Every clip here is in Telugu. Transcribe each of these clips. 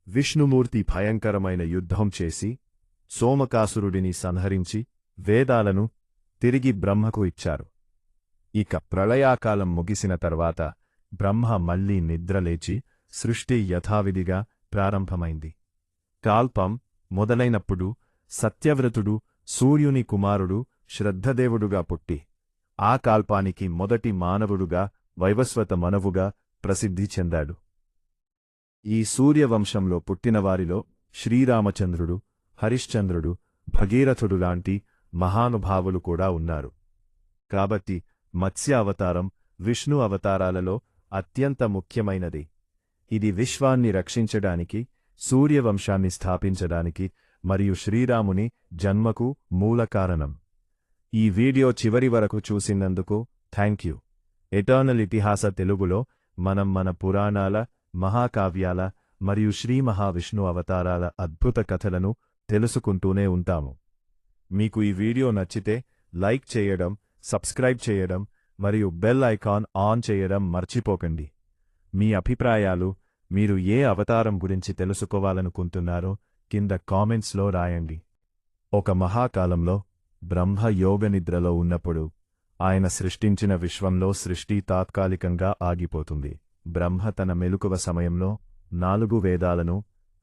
విష్ణుమూర్తి భయంకరమైన యుద్ధం చేసి సోమకాసురుడిని సంహరించి వేదాలను తిరిగి బ్రహ్మకు ఇచ్చారు. ఇక ప్రళయాకాలం ముగిసిన తర్వాత బ్రహ్మ మళ్లీ నిద్రలేచి సృష్టి యథావిధిగా ప్రారంభమైంది. కాల్పం మొదలైనప్పుడు సత్యవ్రతుడు సూర్యుని కుమారుడు శ్రద్ధదేవుడుగా పుట్టి ఆ కాల్పానికి మొదటి మానవుడుగా వైవస్వత మనువుగా ప్రసిద్ధి చెందాడు. ఈ సూర్యవంశంలో పుట్టినవారిలో శ్రీరామచంద్రుడు, హరిశ్చంద్రుడు, భగీరథుడు లాంటి మహానుభావులు కూడా ఉన్నారు. కాబట్టి మత్స్య అవతారం విష్ణు అవతారాలలో అత్యంత ముఖ్యమైనది. ఇది విశ్వాన్ని రక్షించడానికి, సూర్యవంశాన్ని స్థాపించడానికి మరియు శ్రీరాముని జన్మకు మూల కారణం. ఈ వీడియో చివరి వరకు చూసినందుకు థాంక్యూ. ఎటర్నల్ ఇతిహాస తెలుగులో మనం మన పురాణాల, మహాకావ్యాల మరియు శ్రీ మహావిష్ణు అవతారాల అద్భుత కథలను తెలుసుకుంటూనే ఉంటాము. మీకు ఈ వీడియో నచ్చితే లైక్ చేయడం, సబ్స్క్రైబ్ చేయడం మరియు బెల్ ఐకాన్ ఆన్ చేయడం మర్చిపోకండి. మీ అభిప్రాయాలు, మీరు ఏ అవతారం గురించి తెలుసుకోవాలనుకుంటున్నారో కింద కామెంట్స్లో రాయండి. ఒక మహాకాలంలో బ్రహ్మ యోగనిద్రలో ఉన్నప్పుడు ఆయన సృష్టించిన విశ్వంలో సృష్టి తాత్కాలికంగా ఆగిపోతుంది. బ్రహ్మ తన మెలకువ సమయంలో 4 వేదాలను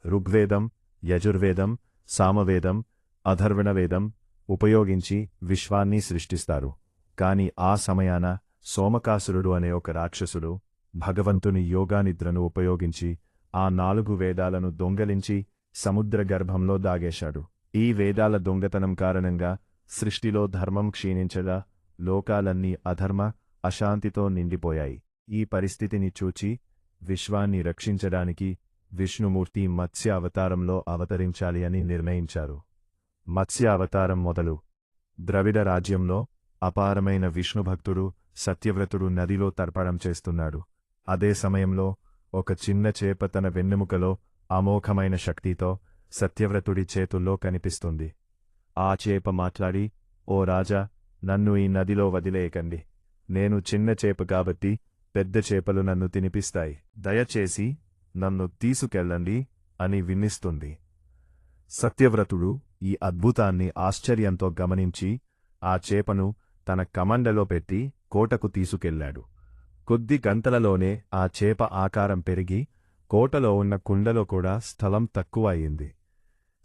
ఋగ్వేదం, యజుర్వేదం, సామవేదం, అథర్వణవేదం ఉపయోగించి విశ్వాన్ని సృష్టిస్తారు. కాని ఆ సమయాన సోమకాసురుడు అనే ఒక రాక్షసుడు భగవంతుని యోగానిద్రను ఉపయోగించి ఆ 4 వేదాలను దొంగలించి సముద్రగర్భంలో దాగేశాడు. ఈ వేదాల దొంగతనం కారణంగా సృష్టిలో ధర్మం క్షీణించగా లోకాలన్నీ అధర్మ, అశాంతితో నిండిపోయాయి. ఈ పరిస్థితిని చూచి విశ్వాన్ని రక్షించడానికి విష్ణుమూర్తి మత్స్య అవతారంలో అవతరించాలి అని నిర్ణయించారు. మత్స్య అవతారం మొదలు ద్రవిడ రాజ్యంలో అపారమైన విష్ణుభక్తుడు సత్యవ్రతుడు నదిలో తర్పణం చేస్తున్నాడు. అదే సమయంలో ఒక చిన్న చేప తన వెన్నెముకలో అమోఘమైన శక్తితో సత్యవ్రతుడి చేతుల్లో కనిపిస్తుంది. ఆ చేప మాట్లాడి, ఓ రాజా, నన్ను ఈ నదిలో వదిలేయకండి. నేను చిన్న చేప కాబట్టి పెద్ద చేపలు నన్ను తినిపిస్తాయి. దయచేసి నన్ను తీసుకెళ్ళండి అని విన్నిస్తుంది. సత్యవ్రతుడు ఈ అద్భుతాన్ని ఆశ్చర్యంతో గమనించి ఆ చేపను తన కమండలో పెట్టి కోటకు తీసుకెళ్లాడు. కొద్ది గంటలలోనే ఆ చేప ఆకారం పెరిగి కోటలో ఉన్న కుండలో కూడా స్థలం తక్కువ అయింది.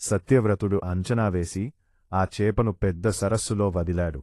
సత్యవ్రతుడు అంచనా వేసి ఆ చేపను పెద్ద సరస్సులో వదిలాడు.